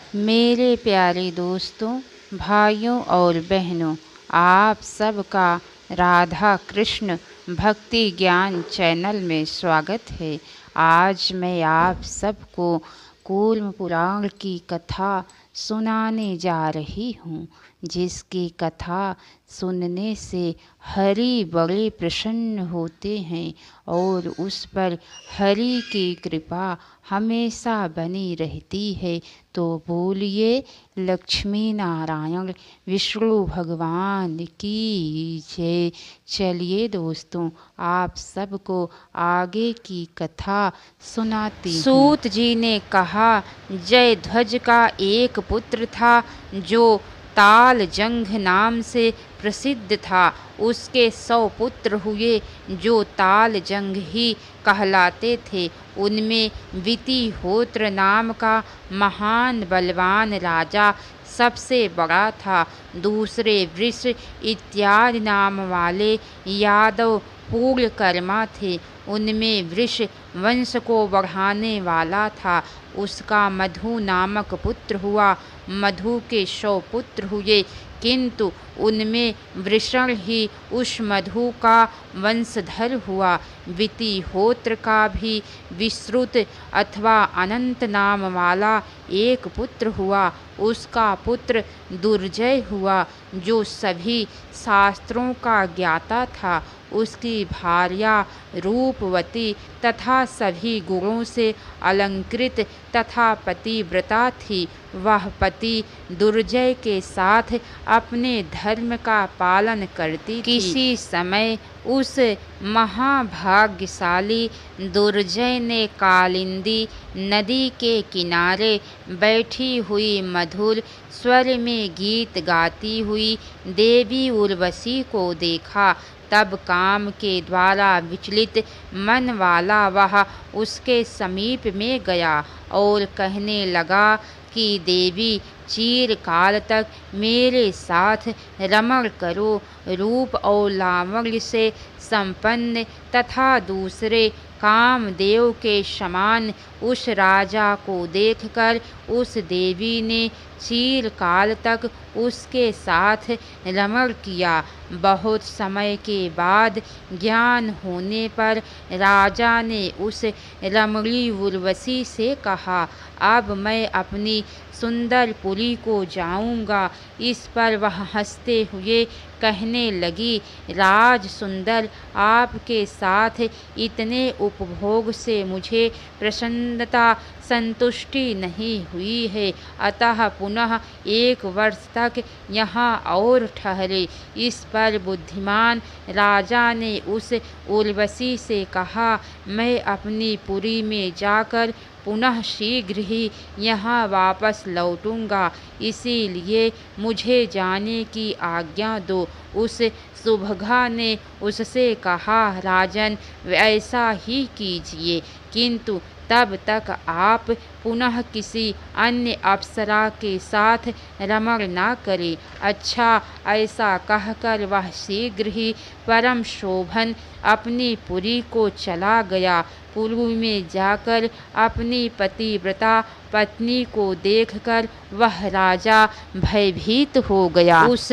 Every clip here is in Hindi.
मेरे प्यारे दोस्तों, भाइयों और बहनों, आप सबका राधा कृष्ण भक्ति ज्ञान चैनल में स्वागत है। आज मैं आप सबको कूर्म पुराण की कथा सुनाने जा रही हूँ, जिसकी कथा सुनने से हरि बड़े प्रसन्न होते हैं और उस पर हरि की कृपा हमेशा बनी रहती है। तो बोलिए लक्ष्मी नारायण विष्णु भगवान की जय। चलिए दोस्तों, आप सबको आगे की कथा सुनाती हूँ। सूत जी ने कहा, जयध्वज का एक पुत्र था जो ताल जंघ नाम से प्रसिद्ध था। उसके 100 पुत्र हुए जो ताल जंघ ही कहलाते थे। उनमें वितिहोत्र नाम का महान बलवान राजा सबसे बड़ा था। दूसरे वृष इत्यादि नाम वाले यादव पूर्णकर्मा थे। उनमें वृष वंश को बढ़ाने वाला था। उसका मधु नामक पुत्र हुआ। मधु के 100 पुत्र हुए, किंतु उनमें वृषण ही उस मधु का वंशधर हुआ। वितिहोत्र का भी विश्रुत अथवा अनंत नाम वाला एक पुत्र हुआ। उसका पुत्र दुर्जय हुआ, जो सभी शास्त्रों का ज्ञाता था। उसकी भार्या रूपवती तथा सभी गुणों से अलंकृत तथा पतिव्रता थी। वह पति दुर्जय के साथ अपने धर्म का पालन करती थी। किसी समय उस महाभाग्यशाली दुर्जय ने कालिंदी नदी के किनारे बैठी हुई मधुर स्वर में गीत गाती हुई देवी उर्वशी को देखा। तब काम के द्वारा विचलित मन वाला वह उसके समीप में गया और कहने लगा कि देवी, चिरकाल तक मेरे साथ रमण करो। रूप और लावण्य से संपन्न तथा दूसरे कामदेव के समान उस राजा को देखकर उस देवी ने चिरकाल तक उसके साथ रमण किया। बहुत समय के बाद ज्ञान होने पर राजा ने उस रमणी उर्वशी से कहा, अब मैं अपनी सुंदर पुरी को जाऊंगा। इस पर वह हंसते हुए कहने लगी, राज सुंदर, आपके साथ इतने उपभोग से मुझे प्रसन्नता संतुष्टि नहीं हुई है, अतः पुनः 1 वर्ष तक यहाँ और ठहरे। इस पर बुद्धिमान राजा ने उस उर्वशी से कहा, मैं अपनी पुरी में जाकर पुनः शीघ्र ही यहाँ वापस लौटूंगा, इसीलिए मुझे जाने की आज्ञा दो। उस सुभगा ने उससे कहा, राजन, ऐसा ही कीजिए, किंतु तब तक आप पुनः किसी अन्य अप्सरा के साथ रमण न करें। अच्छा, ऐसा कहकर वह शीघ्र ही परम शोभन अपनी पुरी को चला गया। पुरी में जाकर अपनी पतिव्रता पत्नी को देखकर वह राजा भयभीत हो गया। उस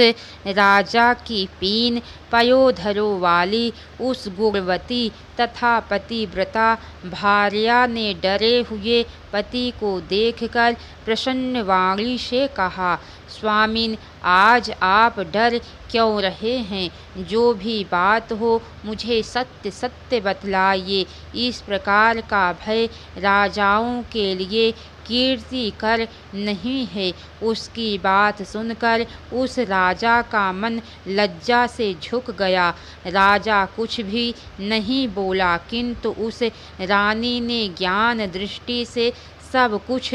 राजा की पीन पयोधरों वाली उस गुणवती तथा पतिव्रता भार्या ने डरे हुए पति को देखकर प्रसन्न वाणी से कहा, स्वामिन, आज आप डर क्यों रहे हैं? जो भी बात हो मुझे सत्य सत्य बतलाइए। इस प्रकार का भय राजाओं के लिए कीर्ति कर नहीं है। उसकी बात सुनकर उस राजा का मन लज्जा से झुक गया। राजा कुछ भी नहीं बोला, किंतु उस रानी ने ज्ञान दृष्टि से सब कुछ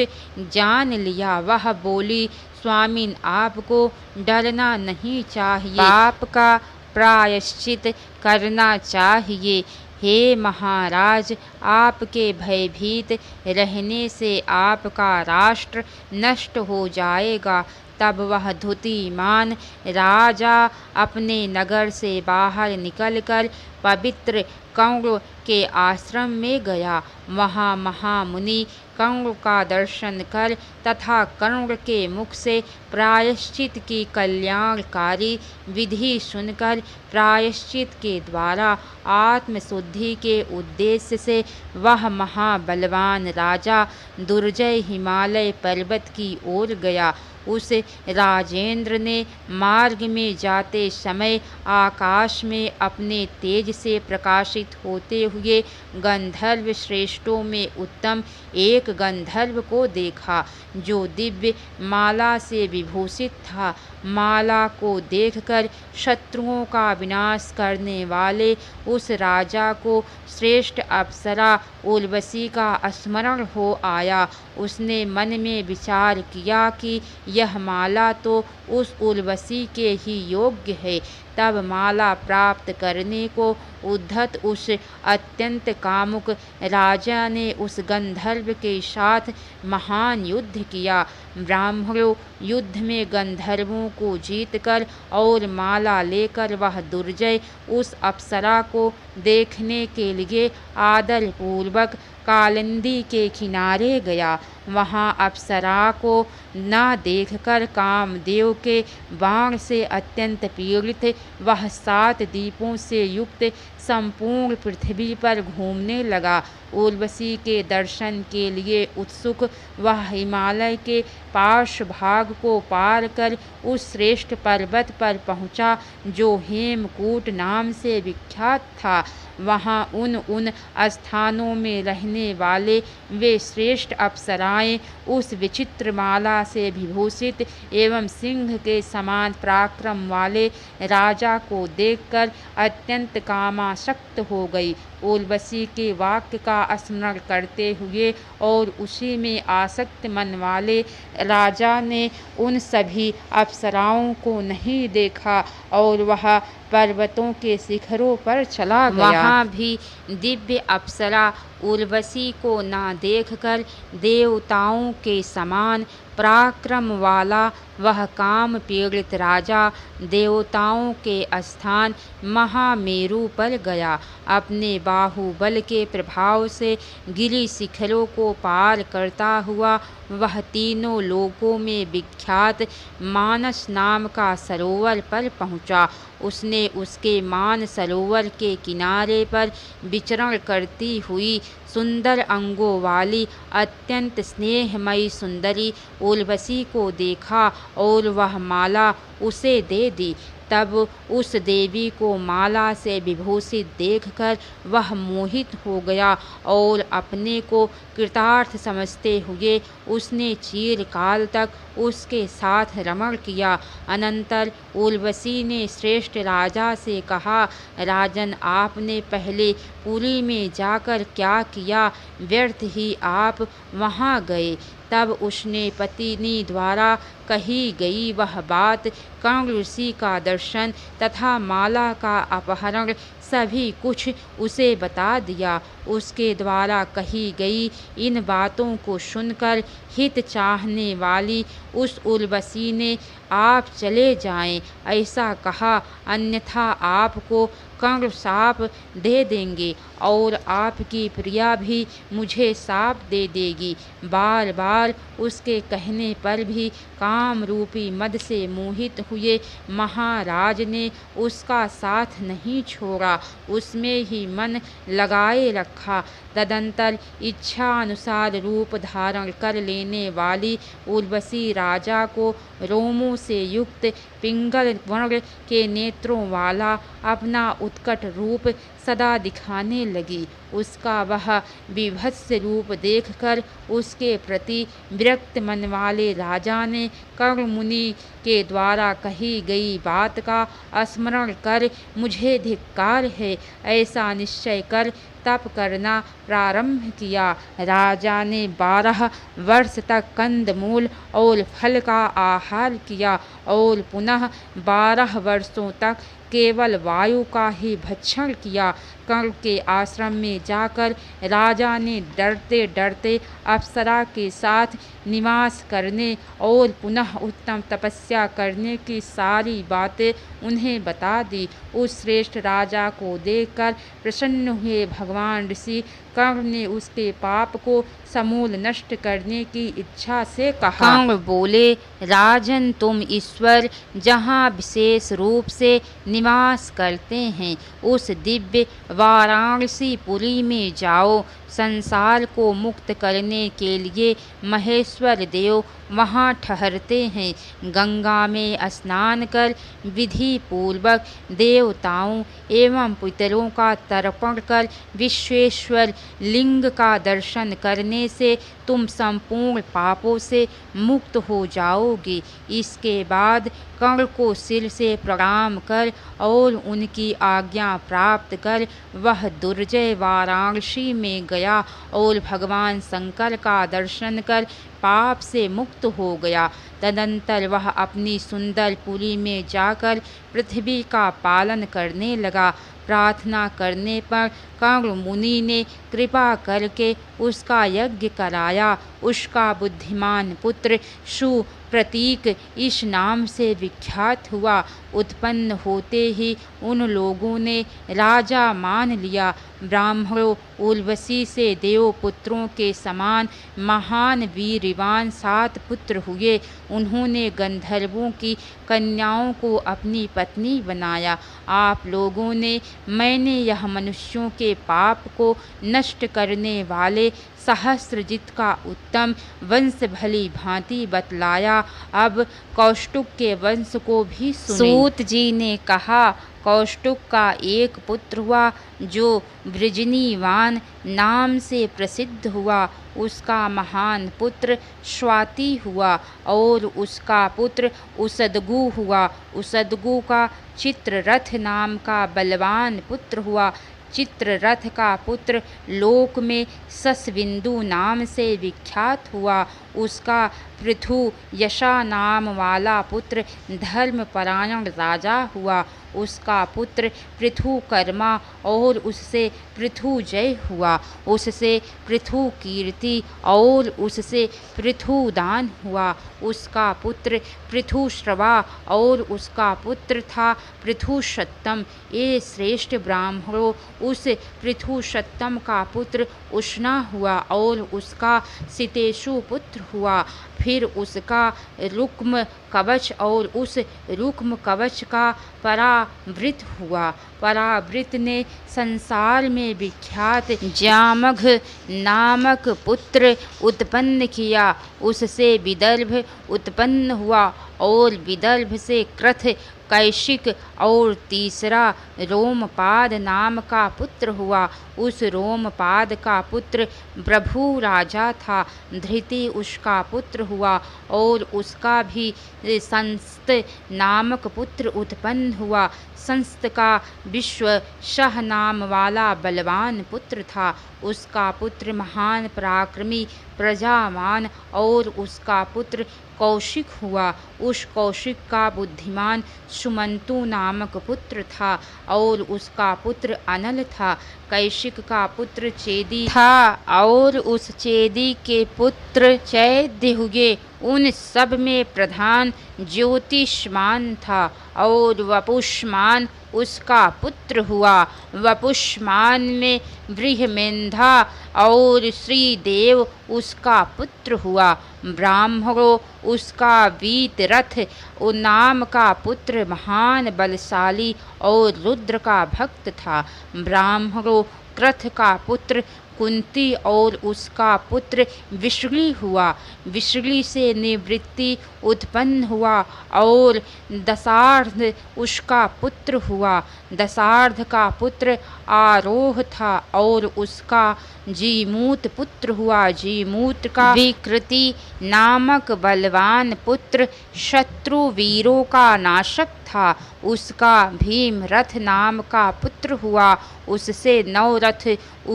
जान लिया। वह बोली, स्वामिन, आपको डरना नहीं चाहिए, पाप का प्रायश्चित करना चाहिए। हे महाराज, आपके भयभीत रहने से आपका राष्ट्र नष्ट हो जाएगा, तब वह धुतिमान राजा अपने नगर से बाहर निकलकर पवित्र कण्व के आश्रम में गया। वहाँ महामुनि कण्व का दर्शन कर तथा कण्व के मुख से प्रायश्चित की कल्याणकारी विधि सुनकर प्रायश्चित के द्वारा आत्मशुद्धि के उद्देश्य से वह महाबलवान राजा दुर्जय हिमालय पर्वत की ओर गया। उस राजेंद्र ने मार्ग में जाते समय आकाश में अपने तेज से प्रकाशित होते हुए गंधर्व श्रेष्ठों में उत्तम एक गंधर्व को देखा, जो दिव्य माला से विभूषित था। माला को देखकर शत्रुओं का विनाश करने वाले उस राजा को श्रेष्ठ अप्सरा उर्वशी का स्मरण हो आया। उसने मन में विचार किया कि यह माला तो उस उर्वशी के ही योग्य है। तब माला प्राप्त करने को उद्धत उस अत्यंत कामुक राजा ने उस गंधर्व के साथ महान युद्ध किया। ब्राह्मणों युद्ध में गंधर्वों को जीतकर और माला लेकर वह दुर्जय उस अप्सरा को देखने के लिए आदर पूर्वक कालिंदी के किनारे गया। वहाँ अप्सरा को न देखकर कामदेव के बाण से अत्यंत पीड़ित वह 7 दीपों से युक्त संपूर्ण पृथ्वी पर घूमने लगा। उर्वशी के दर्शन के लिए उत्सुक वह हिमालय के पार्श्व भाग को पार कर उस श्रेष्ठ पर्वत पर पहुँचा, जो हेमकूट नाम से विख्यात था। वहाँ उन स्थानों में रहने वाले वे श्रेष्ठ अप्सराएं उस विचित्र माला से विभूषित एवं सिंह के समान पराक्रम वाले राजा को देखकर अत्यंत कामासक्त हो गई। उर्वशी के वाक्य का स्मरण करते हुए और उसी में आसक्त मन वाले राजा ने उन सभी अप्सराओं को नहीं देखा और वह पर्वतों के शिखरों पर चला गया। वहाँ भी दिव्य अप्सरा उर्वशी को न देखकर देवताओं के समान पराक्रम वाला वह काम पीड़ित राजा देवताओं के स्थान महामेरु पर गया। अपने बाहुबल के प्रभाव से गिरि शिखरों को पार करता हुआ वह तीनों लोकों में विख्यात मानस नाम का सरोवर पर पहुँचा। उसने उसके मान सरोवर के किनारे पर विचरण करती हुई सुंदर अंगों वाली अत्यंत स्नेहमयी सुंदरी उर्वशी को देखा और वह माला उसे दे दी। तब उस देवी को माला से विभूषित देखकर वह मोहित हो गया और अपने को कृतार्थ समझते हुए उसने चिरकाल तक उसके साथ रमण किया। अनंतर उर्वशी ने श्रेष्ठ राजा से कहा, राजन, आपने पहले पुरी में जाकर क्या किया? व्यर्थ ही आप वहाँ गए। तब उसने पत्नी द्वारा कही गई वह बात, कण्व ऋषि का दर्शन तथा माला का अपहरण सभी कुछ उसे बता दिया। उसके द्वारा कही गई इन बातों को सुनकर हित चाहने वाली उस उर्वशी ने, आप चले जाएं, ऐसा कहा, अन्यथा आपको कण्व शाप दे देंगे और आपकी प्रिया भी मुझे शाप दे देगी। बार बार उसके कहने पर भी काम रूपी मद से मोहित हुए महाराज ने उसका साथ नहीं छोड़ा, उसमें ही मन लगाए रखा। तदंतर इच्छा अनुसार रूप धारण कर लेने वाली उर्वशी राजा को रोमों से युक्त पिंगल वर्ण के नेत्रों वाला अपना उत्कट रूप सदा दिखाने लगी। उसका वह विभत्स रूप देखकर उसके प्रति विरक्त मन वाले राजा ने कर्ण मुनि के द्वारा कही गई बात का स्मरण कर, मुझे धिक्कार है, ऐसा निश्चय कर तप करना प्रारंभ किया। राजा ने 12 वर्ष तक कंदमूल और फल का आहार किया और पुनः 12 वर्षों तक केवल वायु का ही भक्षण किया। कर्ण के आश्रम में जाकर राजा ने डरते डरते अप्सरा के साथ निवास करने और पुनः उत्तम तपस्या करने की सारी बातें उन्हें बता दी। उस श्रेष्ठ राजा को देखकर प्रसन्न हुए भगवान ऋषि कर्ण ने उसके पाप को समूल नष्ट करने की इच्छा से कहा। कर्ण बोले, राजन, तुम ईश्वर जहाँ विशेष रूप से निवास करते हैं उस दिव्य वाराणसी पुरी में जाओ। संसार को मुक्त करने के लिए महेश्वर देव वहाँ ठहरते हैं। गंगा में स्नान कर विधि पूर्वक देवताओं एवं पितरों का तर्पण कर विश्वेश्वर लिंग का दर्शन करने से तुम संपूर्ण पापों से मुक्त हो जाओगे। इसके बाद कर्ण को सिर से प्रणाम कर और उनकी आज्ञा प्राप्त कर वह दुर्जय वाराणसी में गया और भगवान शंकर का दर्शन कर पाप से मुक्त हो गया। तदंतर वह अपनी सुंदर पुरी में जाकर पृथ्वी का पालन करने लगा। प्रार्थना करने पर कर्ण मुनि ने कृपा करके उसका यज्ञ कराया। उसका बुद्धिमान पुत्र सुप्रतीक इस नाम से विख्यात हुआ। उत्पन्न होते ही उन लोगों ने राजा मान लिया। ब्राह्मणों उर्वशी से देवपुत्रों के समान महान वीरवान 7 पुत्र हुए। उन्होंने गंधर्वों की कन्याओं को अपनी पत्नी बनाया। आप लोगों ने मैंने यह मनुष्यों के पाप को नष्ट करने वाले सहस्त्रजित का उत्तम वंश भली भांति बतलाया। अब कौष्टुक के वंश को भी सुने। सूत जी ने कहा, कौष्टुक का एक पुत्र हुआ जो वृजनीवान नाम से प्रसिद्ध हुआ। उसका महान पुत्र स्वाति हुआ और उसका पुत्र उसदगु हुआ। उसदगु का चित्ररथ नाम का बलवान पुत्र हुआ। चित्ररथ का पुत्र लोक में ससविंदु नाम से विख्यात हुआ। उसका पृथु यशा नाम वाला पुत्र धर्मपरायण राजा हुआ। उसका पुत्र पृथुकर्मा और उससे पृथुजय हुआ। उससे पृथुकीर्ति और उससे पृथुदान हुआ। उसका पुत्र पृथुश्रवा और उसका पुत्र था पृथुसत्तम। ये श्रेष्ठ ब्राह्मणों, उस पृथुसत्तम का पुत्र उष्णा हुआ और उसका सितेशु पुत्र हुआ। फिर उसका रुक्म कवच और उस रुक्म कवच का परावृत हुआ। परावृत ने संसार में विख्यात जामघ नामक पुत्र उत्पन्न किया। उससे विदर्भ उत्पन्न हुआ और विदर्भ से क्रथ कैशिक और तीसरा रोमपाद नाम का पुत्र हुआ। उस रोमपाद का पुत्र प्रभु राजा था। धृति उसका पुत्र हुआ और उसका भी संस्त नामक पुत्र उत्पन्न हुआ। संस्त का विश्वशह नाम वाला बलवान पुत्र था। उसका पुत्र महान पराक्रमी प्रजावान और उसका पुत्र कौशिक हुआ। उस कौशिक का बुद्धिमान सुमंतु नामक पुत्र था और उसका पुत्र अनल था। कैशिक का पुत्र चेदी था और उस चेदी के पुत्र चैद्य हुए। उन सब में प्रधान ज्योतिष्मान था और वपुष्मान उसका पुत्र हुआ। वपुष्मान में बृहमेंधा और श्रीदेव उसका पुत्र हुआ। ब्राह्मणों, उसका वीतरथ नाम का पुत्र महान बलशाली और रुद्र का भक्त था। ब्राह्मणों, क्रथ का पुत्र कुंती और उसका पुत्र विश्ली हुआ। विश्ली से निवृत्ति उत्पन्न हुआ और दशार्ध उसका पुत्र हुआ। दशार्ध का पुत्र आरोह था और उसका जीमूत पुत्र हुआ। जीमूत का विकृति नामक बलवान पुत्र शत्रु वीरों का नाशक था। उसका भीमरथ नाम का पुत्र हुआ। उससे 9 रथ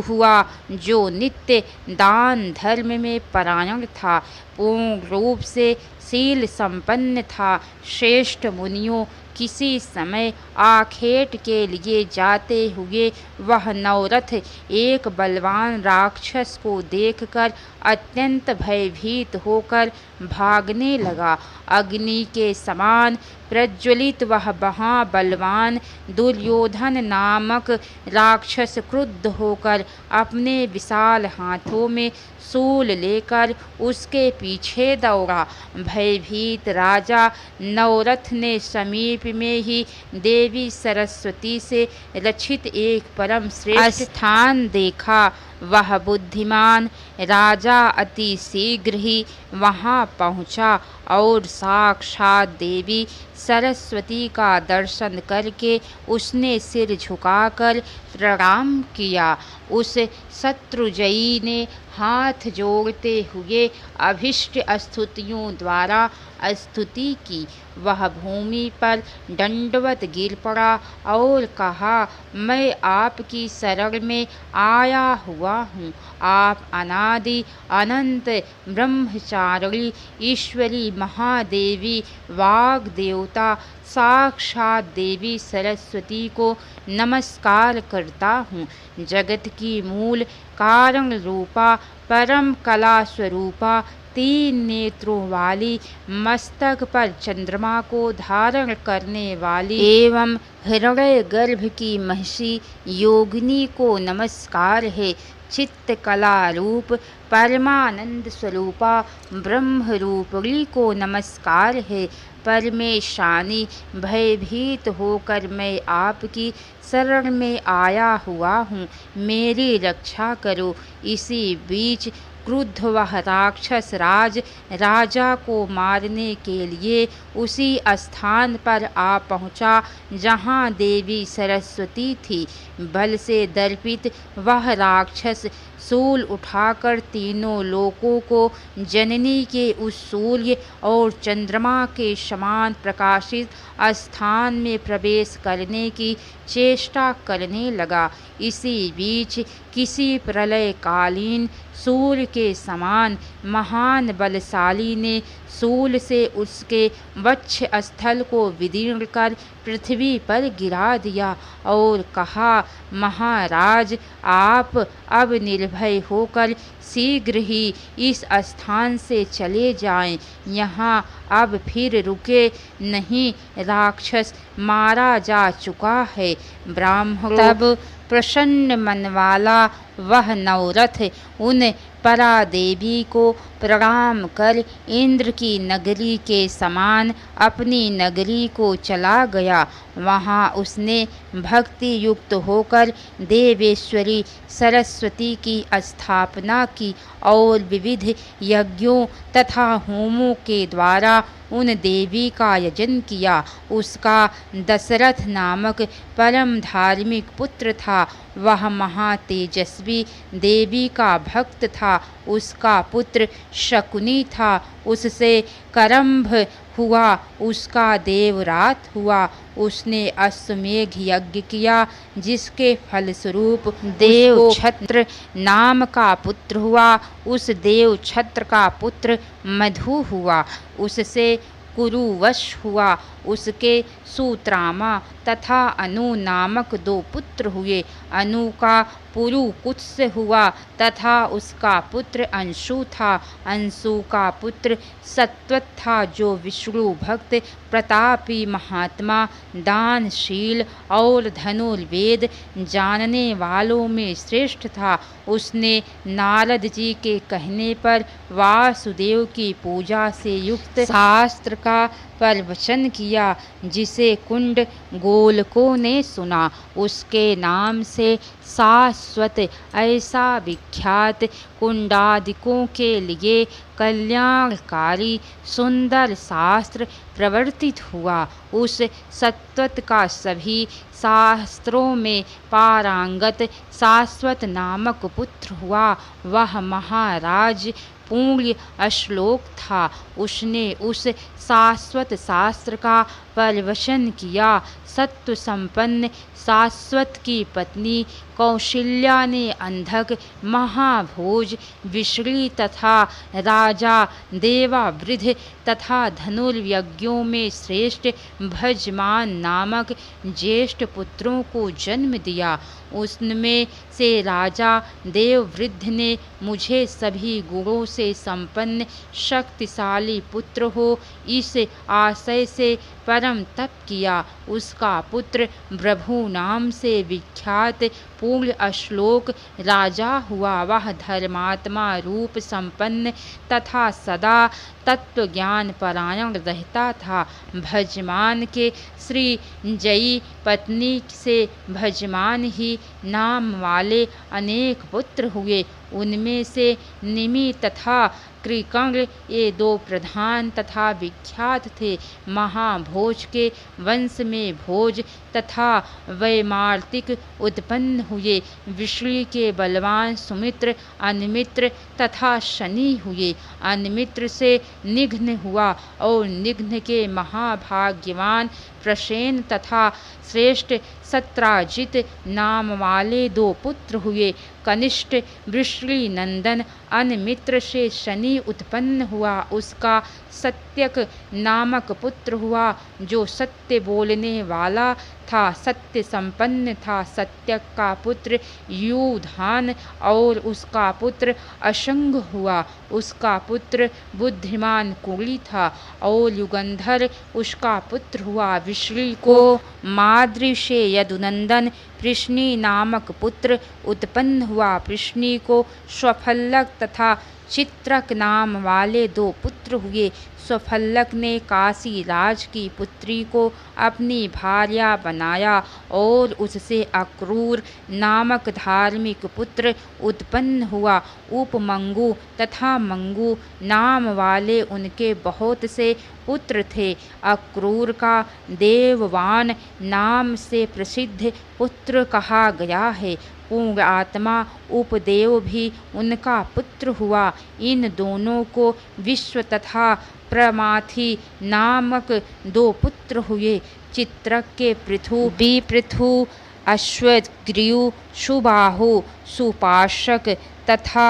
हुआ जो नित्य दान धर्म में परायण था। पूर्ण रूप से शील संपन्न था। श्रेष्ठ मुनियों, किसी समय आखेट के लिए जाते हुए वह नवरथ एक बलवान राक्षस को देखकर अत्यंत भयभीत होकर भागने लगा। अग्नि के समान प्रज्वलित वह महाबलवान दुर्योधन नामक राक्षस क्रुद्ध होकर अपने विशाल हाथों में शूल लेकर उसके पीछे दौड़ा। भयभीत राजा नवरथ ने समीप में ही देवी सरस्वती से रचित एक परम श्रेष्ठ स्थान देखा। वह बुद्धिमान राजा अति शीघ्र ही वहां पहुंचा और साक्षात देवी सरस्वती का दर्शन करके उसने सिर झुकाकर प्रणाम किया। उस शत्रुंजयी ने हाथ जोड़ते हुए अभीष्ट स्तुतियों द्वारा स्तुति की। वह भूमि पर दंडवत गिर पड़ा और कहा, मैं आपकी शरण में आया हुआ हूँ। आप अनादि अनंत ब्रह्मचारिणी ईश्वरी महादेवी वाग देवता साक्षात देवी सरस्वती को नमस्कार करता हूँ। जगत की मूल कारण रूपा परम कला स्वरूपा 3 नेत्रों वाली मस्तक पर चंद्रमा को धारण करने वाली एवं हृदय गर्भ की महर्षि योगिनी को नमस्कार है। चित्त कला रूप परमानंद स्वरूपा ब्रह्म रूपिणी को नमस्कार है। परमेशानी भयभीत होकर मैं आपकी शरण में आया हुआ हूँ, मेरी रक्षा करो। इसी बीच क्रुद्ध वह राक्षस राजा को मारने के लिए उसी स्थान पर आ पहुँचा जहाँ देवी सरस्वती थी। बल से दर्पित वह राक्षस शूल उठाकर तीनों लोकों को जननी के उस सूर्य और चंद्रमा के समान प्रकाशित स्थान में प्रवेश करने की चेष्टा करने लगा। इसी बीच किसी प्रलयकालीन सूर्य के समान महान बलशाली ने शूल से उसके वक्ष स्थल को विदीर्ण कर पृथ्वी पर गिरा दिया और कहा, महाराज आप अब निर्भय होकर शीघ्र ही इस स्थान से चले जाएं। यहाँ अब फिर रुके नहीं, राक्षस मारा जा चुका है। ब्राह्मण तब प्रसन्न मन वाला वह नवरथ उन परादेवी को प्रणाम कर इंद्र की नगरी के समान अपनी नगरी को चला गया। वहाँ उसने भक्ति युक्त होकर देवेश्वरी सरस्वती की स्थापना की और विविध यज्ञों तथा होमों के द्वारा उन देवी का यजन किया। उसका दशरथ नामक परम धार्मिक पुत्र था। वह महातेजस्वी देवी का भक्त था। उसका पुत्र शकुनी था, उससे करम्भ हुआ, उसका देवरात हुआ। उसने अश्वमेघ यज्ञ किया जिसके फलस्वरूप देव छत्र नाम का पुत्र हुआ। उस देव छत्र का पुत्र मधु हुआ, उससे कुरुवश हुआ। उसके सूत्रामा तथा अनु नामक 2 पुत्र हुए। अनु का पुरुकुत्स हुआ तथा उसका पुत्र अंशु था। अंशु का पुत्र सत्वत था जो विष्णु भक्त प्रतापी महात्मा दानशील और धनुर्वेद जानने वालों में श्रेष्ठ था। उसने नारद जी के कहने पर वासुदेव की पूजा से युक्त शास्त्र का प्रवचन किया जिसे कुंड गोलकों ने सुना। उसके नाम से शाश्वत ऐसा विख्यात कुंडादिकों के लिए कल्याणकारी सुंदर शास्त्र प्रवर्तित हुआ। उस सत्वत का सभी शास्त्रों में पारंगत शाश्वत नामक पुत्र हुआ। वह महाराज पूर्ण श्लोक था। उसने उस शाश्वत शास्त्र का परिवशन किया। सत्व संपन्न शाश्वत की पत्नी कौशल्या ने अंधक महाभोज विश्री तथा राजा देवावृध तथा धनुर्यज्ञों में श्रेष्ठ भजमान नामक ज्येष्ठ पुत्रों को जन्म दिया। उनमें से राजा देववृद्ध ने मुझे सभी गुणों से संपन्न शक्तिशाली पुत्र हो इस आशय से परम तप किया। उसका पुत्र प्रभु नाम से विख्यात पूर्ण अश्लोक राजा हुआ। वह धर्मात्मा रूप संपन्न तथा सदा तत्व ज्ञान परायण रहता था। भजमान के श्री जयी पत्नी से भजमान ही नाम वाले अनेक पुत्र हुए। उनमें से निमि तथा कृकंग ये दो प्रधान तथा विख्यात थे। महाभोज के वंश में भोज तथा वैमार्तिक उत्पन्न हुए। विष्णु के बलवान सुमित्र अनमित्र तथा शनि हुए। अनमित्र से निघ्न हुआ और निघ्न के महाभाग्यवान प्रसेन तथा श्रेष्ठ सत्राजित नाम वाले दो पुत्र हुए। कनिष्ठ वृष्णि नंदन अनमित्र से शनि उत्पन्न हुआ। उसका सत्यक नामक पुत्र हुआ जो सत्य बोलने वाला था, सत्य संपन्न था। सत्यक का पुत्र युधान और उसका पुत्र अशंग हुआ। उसका पुत्र बुद्धिमान कुली था और युगंधर उसका पुत्र हुआ। विष्णु को माद्री से यदुनंदन कृष्णि नामक पुत्र उत्पन्न हुआ। कृष्णि को स्वफल्लक तथा चित्रक नाम वाले दो पुत्र हुए। स्वफल्लक ने काशी राज की पुत्री को अपनी भार्या बनाया और उससे अक्रूर नामक धार्मिक पुत्र उत्पन्न हुआ। उपमंगु तथा मंगु नाम वाले उनके बहुत से पुत्र थे। अक्रूर का देववान नाम से प्रसिद्ध पुत्र कहा गया है। पूर्ण आत्मा उपदेव भी उनका पुत्र हुआ। इन दोनों को विश्व तथा प्रमाथि नामक दो पुत्र हुए। चित्रक के पृथु विपृथु अश्वग्रीव सुबाहु सुपाशक तथा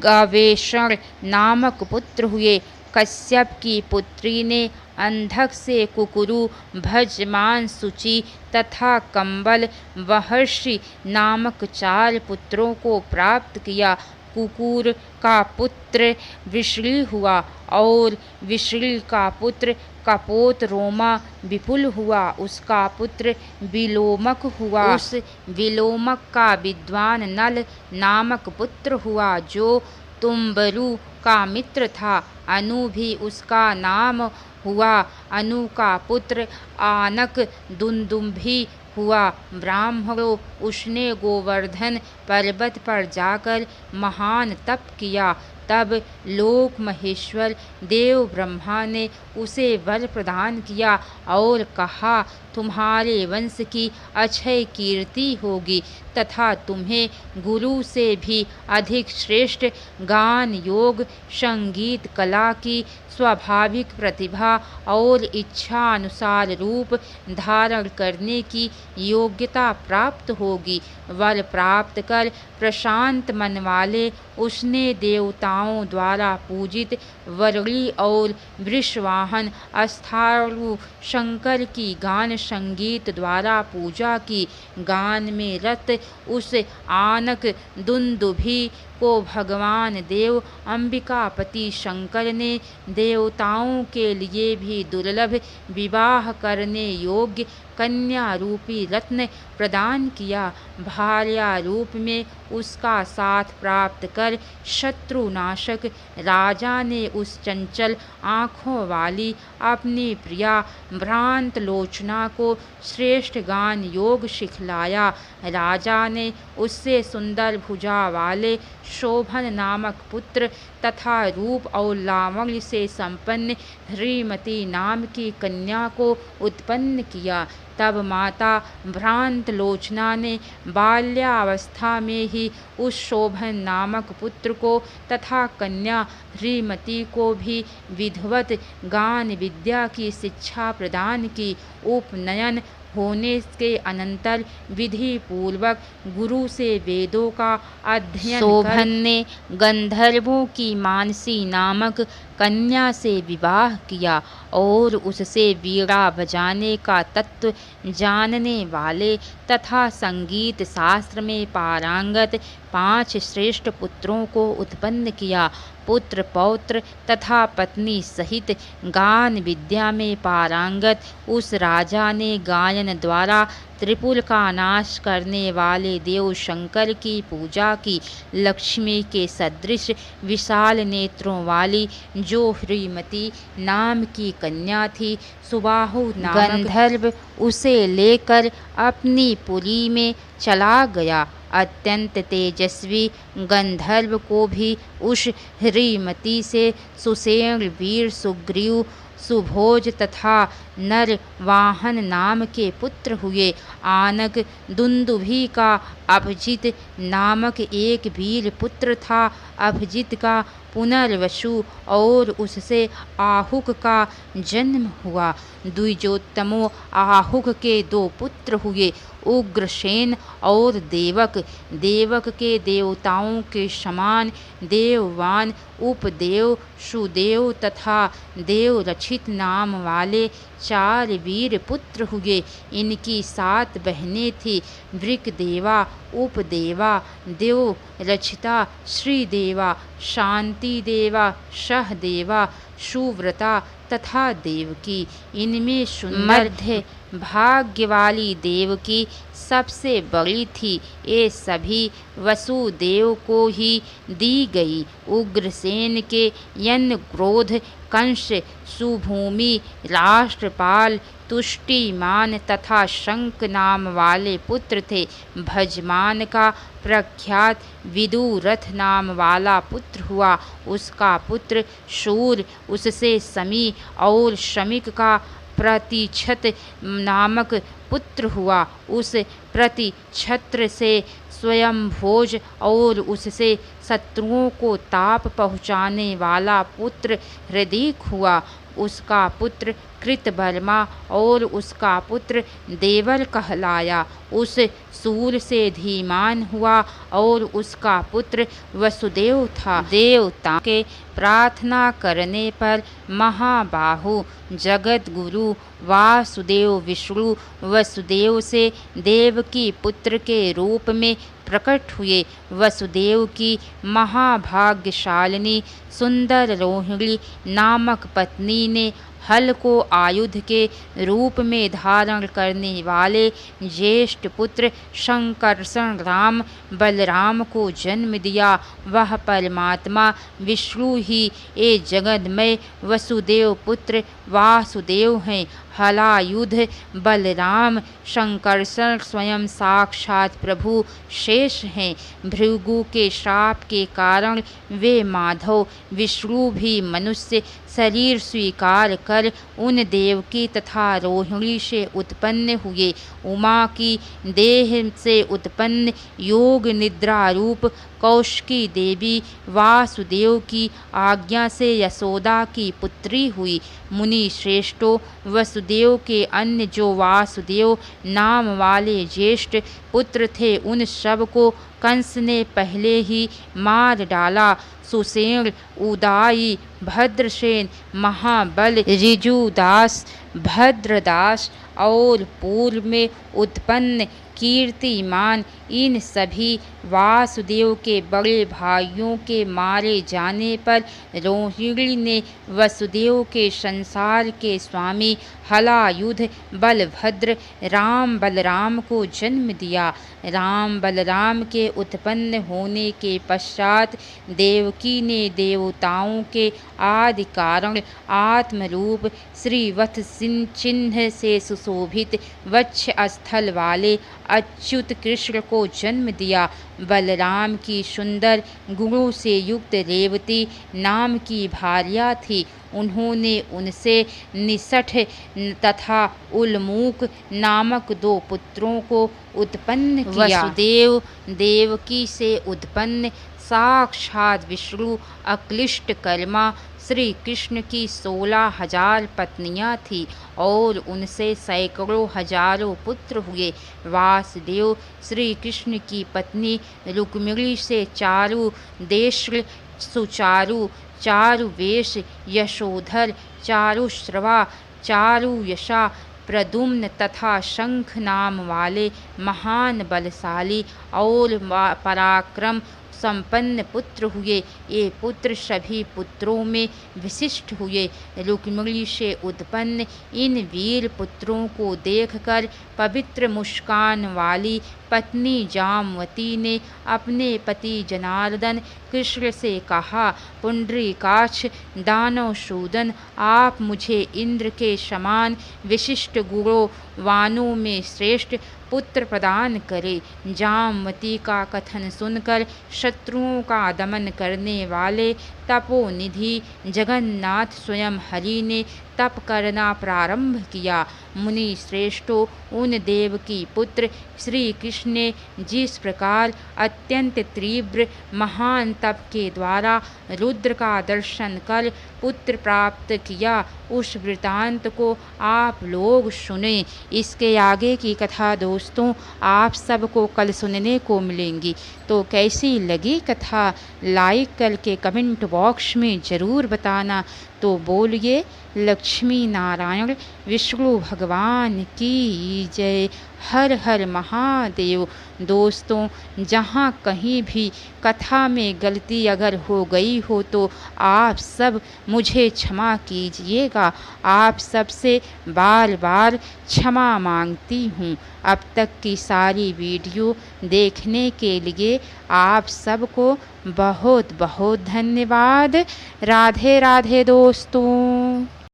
गवेषण नामक पुत्र हुए। कश्यप की पुत्री ने अंधक से कुकुरु भजमान सुचि तथा कंबल महर्षि नामक 4 पुत्रों को प्राप्त किया। कुकुर का पुत्र विष्णु हुआ और विष्णु का पुत्र कपोत रोमा विपुल हुआ। उसका पुत्र विलोमक हुआ। उस विलोमक का विद्वान नल नामक पुत्र हुआ जो तुम्बरु का मित्र था। अनु भी उसका नाम हुआ। अनु का पुत्र आनक दुंदुम्भी हुआ। ब्राह्मणों उसने गोवर्धन पर्वत पर जाकर महान तप किया। तब लोक महेश्वर देव ब्रह्मा ने उसे वर प्रदान किया और कहा, तुम्हारे वंश की अक्षय कीर्ति होगी तथा तुम्हें गुरु से भी अधिक श्रेष्ठ गान योग संगीत कला की स्वाभाविक प्रतिभा और इच्छा अनुसार रूप धारण करने की योग्यता प्राप्त होगी। वर प्राप्त कर प्रशांत मन वाले उसने देवताओं द्वारा पूजित वरुणी और वृषवाहन अस्थाणु शंकर की गान संगीत द्वारा पूजा की। गान में रत उस आनक दुंदुभि को भगवान देव अंबिकापति शंकर ने देवताओं के लिए भी दुर्लभ विवाह करने योग्य कन्या रूपी रत्न प्रदान किया। भार्या रूप में उसका साथ प्राप्त कर शत्रुनाशक राजा ने उस चंचल आँखों वाली अपनी प्रिया भ्रांत लोचना को श्रेष्ठ गान योग सिखलाया। राजा ने उससे सुंदर भुजा वाले शोभन नामक पुत्र तथा रूप और लावण्य से संपन्न ह्रीमती नाम की कन्या को उत्पन्न किया। तब माता भ्रांत लोचना ने बाल्यावस्था में ही उस शोभन नामक पुत्र को तथा कन्या ह्रीमती को भी विधिवत गान विद्या की शिक्षा प्रदान की। उपनयन होने के अनंतर विधि पूर्वक गुरु से वेदों का अध्ययन शोभन ने गंधर्वों की मानसी नामक कन्या से विवाह किया और उससे वीणा बजाने का तत्व जानने वाले तथा संगीत शास्त्र में पारंगत 5 श्रेष्ठ पुत्रों को उत्पन्न किया। पुत्र पौत्र तथा पत्नी सहित गान विद्या में पारंगत उस राजा ने गायन द्वारा त्रिपुर का नाश करने वाले देव शंकर की पूजा की। लक्ष्मी के सदृश विशाल नेत्रों वाली जो ह्रीमती नाम की कन्या थी, सुबाहु नामक गंधर्व उसे लेकर अपनी पुरी में चला गया। अत्यंत तेजस्वी गंधर्व को भी उस ह्रीमती से सुषेण वीर सुग्रीव सुभोज तथा नरवाहन नाम के पुत्र हुए। आनक दुंदुभि का अभिजित नामक एक वीर पुत्र था। अभिजित का पुनर्वसु और उससे आहुक का जन्म हुआ। द्विजोत्तमों आहुक के 2 पुत्र हुए, उग्रसेन और देवक। देवक के देवताओं के समान देववान उपदेव सुदेव तथा देवरक्षित नाम वाले 4 वीर पुत्र हुए। इनकी 7 बहनें थीं, वृकदेवा उपदेवा देवरक्षिता श्रीदेवा शांति देवा सहदेवा सुव्रता तथा देवकी। इनमें मध्य भाग्य वाली देवकी सबसे बड़ी थी। ये सभी वसुदेव को ही दी गई। उग्रसेन के यन क्रोध कंस सुभूमि राष्ट्रपाल तुष्टिमान तथा शंख नाम वाले पुत्र थे। भजमान का प्रख्यात विदुरथ नाम वाला पुत्र हुआ। उसका पुत्र शूर उससे समी और शमिक का प्रतिछत्र नामक पुत्र हुआ। उस प्रतिछत्र से स्वयंभोज और उससे शत्रुओं को ताप पहुँचाने वाला पुत्र हृदीक हुआ। उसका पुत्र कृतवर्मा और उसका पुत्र देवर कहलाया। उस सूर से धीमान हुआ और उसका पुत्र वसुदेव था। देवता के प्रार्थना करने पर महाबाहु जगत गुरु वासुदेव विष्णु वसुदेव से देवकी पुत्र के रूप में प्रकट हुए। वसुदेव की महाभाग्यशालिनी सुंदर रोहिणी नामक पत्नी ने हल को आयुध के रूप में धारण करने वाले ज्येष्ठ पुत्र शंकरषण राम बलराम को जन्म दिया। वह परमात्मा विष्णु ही ये जगदमय वसुदेव पुत्र वासुदेव हैं। हलायुध बलराम शंकरषण स्वयं साक्षात प्रभु शेष हैं। भृगु के श्राप के कारण वे माधव विष्णु भी मनुष्य शरीर स्वीकार कर उन देवकी तथा रोहिणी से उत्पन्न हुए। उमा की देह से उत्पन्न योग निद्रा रूप कौशिकी देवी वासुदेव की आज्ञा से यशोदा की पुत्री हुई। मुनि श्रेष्ठों वसुदेव के अन्य जो वासुदेव नाम वाले ज्येष्ठ पुत्र थे उन सब को कंस ने पहले ही मार डाला। सुषेण उदाई भद्रसेन महाबल ऋजुदास भद्रदास और पूर्व में उत्पन्न कीर्तिमान इन सभी वासुदेव के बड़े भाइयों के मारे जाने पर रोहिणी ने वसुदेव के संसार के स्वामी हलायुध बलभद्र राम बलराम को जन्म दिया। राम बलराम के उत्पन्न होने के पश्चात देवकी ने देवताओं के आदि कारण आत्मरूप श्रीवत्स चिन्ह से सुशोभित वक्ष स्थल वाले अच्युत कृष्ण को जन्म दिया। बलराम की सुंदर गुणों से युक्त रेवती नाम की भार्या थी। उन्होंने उनसे निसठ तथा उल्मूक नामक 2 पुत्रों को उत्पन्न किया। वसुदेव देवकी से उत्पन्न साक्षात विष्णु अक्लिष्ट कर्मा श्री कृष्ण की 16,000 पत्नियां थीं और उनसे सैकड़ों हजारों पुत्र हुए। वासुदेव श्री कृष्ण की पत्नी रुक्मिणी से चारु देश सुचारु, चारुवेश, यशोधर, चारुश्रवा, चारुयशा, प्रद्युम्न तथा शंख नाम वाले महान बलशाली और पराक्रम संपन्न पुत्र हुए। ये पुत्र सभी पुत्रों में विशिष्ट हुए। रुक्मिणी से उत्पन्न इन वीर पुत्रों को देखकर पवित्र मुस्कान वाली पत्नी जामवती ने अपने पति जनार्दन कृष्ण से कहा, पुंडरीकाक्ष दानव सूदन, आप मुझे इंद्र के समान विशिष्ट गुणों वानों में श्रेष्ठ पुत्र प्रदान करे। जामवती का कथन सुनकर शत्रुओं का दमन करने वाले तपोनिधि जगन्नाथ स्वयं हरि ने तप करना प्रारंभ किया। मुनि श्रेष्ठों, उन देवकी पुत्र श्री कृष्ण ने जिस प्रकार अत्यंत तीव्र महान तप के द्वारा रुद्र का दर्शन कर पुत्र प्राप्त किया, उस वृतांत को आप लोग सुने। इसके आगे की कथा दोस्तों आप सबको कल सुनने को मिलेंगी। तो कैसी लगी कथा लाइक करके कमेंट बॉक्स में ज़रूर बताना। तो बोलिए लक्ष्मी नारायण विष्णु भगवान की जय। हर हर महादेव। दोस्तों जहाँ कहीं भी कथा में गलती अगर हो गई हो तो आप सब मुझे क्षमा कीजिएगा। आप सबसे बार बार क्षमा मांगती हूँ। अब तक की सारी वीडियो देखने के लिए आप सबको बहुत बहुत धन्यवाद। राधे राधे दोस्तों।